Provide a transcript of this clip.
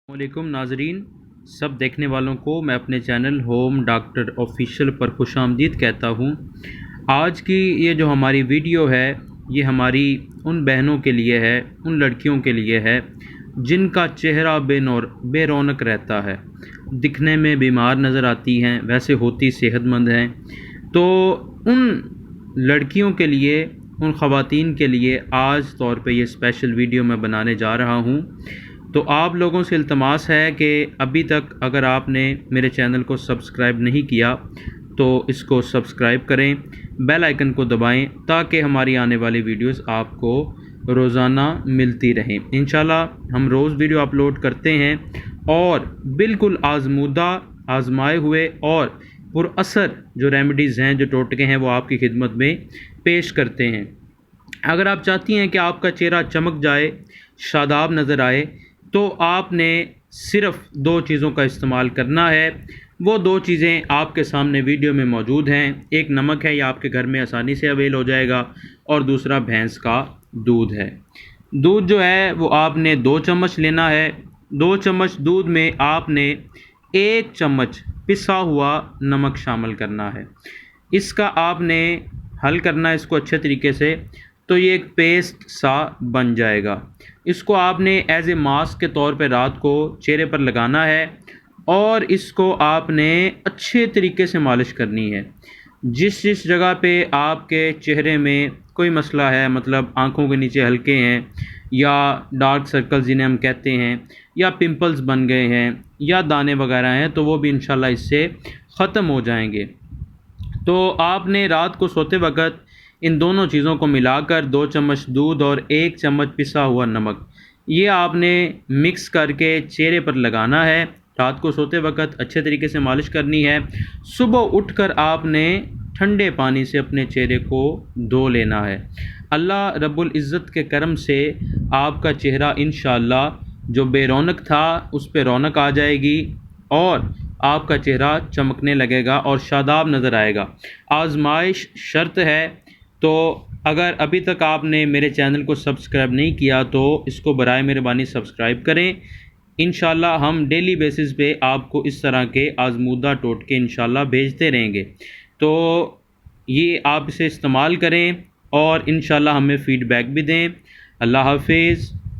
वालेकुम नाजरीन, सब देखने वालों को मैं अपने चैनल होम डॉक्टर ऑफिशियल पर खुशामदीद कहता हूँ। आज की ये जो हमारी वीडियो है ये हमारी उन बहनों के लिए है, उन लड़कियों के लिए है जिनका चेहरा बेरौनक रहता है, दिखने में बीमार नज़र आती हैं, वैसे होती सेहतमंद हैं। तो उन लड़कियों के लिए, उन ख़वातीन के लिए आज तौर पे ये स्पेशल वीडियो मैं बनाने जा रहा हूँ। तो आप लोगों से इल्तमास है कि अभी तक अगर आपने मेरे चैनल को सब्सक्राइब नहीं किया तो इसको सब्सक्राइब करें, बेल आइकन को दबाएं ताकि हमारी आने वाली वीडियोस आपको रोज़ाना मिलती रहें। इंशाल्लाह हम रोज़ वीडियो अपलोड करते हैं और बिल्कुल आजमाए हुए और पुरअसर जो रेमेडीज़ हैं, जो टोटके हैं, वो आपकी खिदमत में पेश करते हैं। अगर आप चाहती हैं कि आपका चेहरा चमक जाए, शादाब नज़र आए, तो आपने सिर्फ़ दो चीज़ों का इस्तेमाल करना है। वो दो चीज़ें आपके सामने वीडियो में मौजूद हैं। एक नमक है, ये आपके घर में आसानी से अवेल हो जाएगा, और दूसरा भैंस का दूध है। दूध जो है वो आपने 2 चम्मच लेना है। 2 चम्मच दूध में आपने 1 चम्मच पिसा हुआ नमक शामिल करना है। इसका आपने हल करना है इसको अच्छे तरीके से, तो ये एक पेस्ट सा बन जाएगा। इसको आपने एज ए मास्क के तौर पे रात को चेहरे पर लगाना है और इसको आपने अच्छे तरीके से मालिश करनी है। जिस जिस जगह पे आपके चेहरे में कोई मसला है, मतलब आँखों के नीचे हल्के हैं या डार्क सर्कल्स जिन्हें हम कहते हैं, या पिंपल्स बन गए हैं, या दाने वगैरह हैं, तो वो भी इंशाल्लाह इससे ख़त्म हो जाएंगे। तो आपने रात को सोते वक्त इन दोनों चीज़ों को मिलाकर 2 चम्मच दूध और 1 चम्मच पिसा हुआ नमक, ये आपने मिक्स करके चेहरे पर लगाना है। रात को सोते वक्त अच्छे तरीके से मालिश करनी है। सुबह उठकर आपने ठंडे पानी से अपने चेहरे को धो लेना है। अल्लाह रब्बुल इज़्ज़त के करम से आपका चेहरा इंशाअल्लाह जो बेरौनक था उस पर रौनक आ जाएगी और आपका चेहरा चमकने लगेगा और शादाब नज़र आएगा। आजमाइश शर्त है, तो अगर अभी तक आपने मेरे चैनल को सब्सक्राइब नहीं किया तो इसको बराए मेहरबानी सब्सक्राइब करें। इंशाल्लाह हम डेली बेसिस पे आपको इस तरह के आजमूदा टोटके इंशाल्लाह भेजते रहेंगे। तो ये आप इसे इस्तेमाल करें और इंशाल्लाह हमें फ़ीडबैक भी दें। अल्लाह हाफिज़।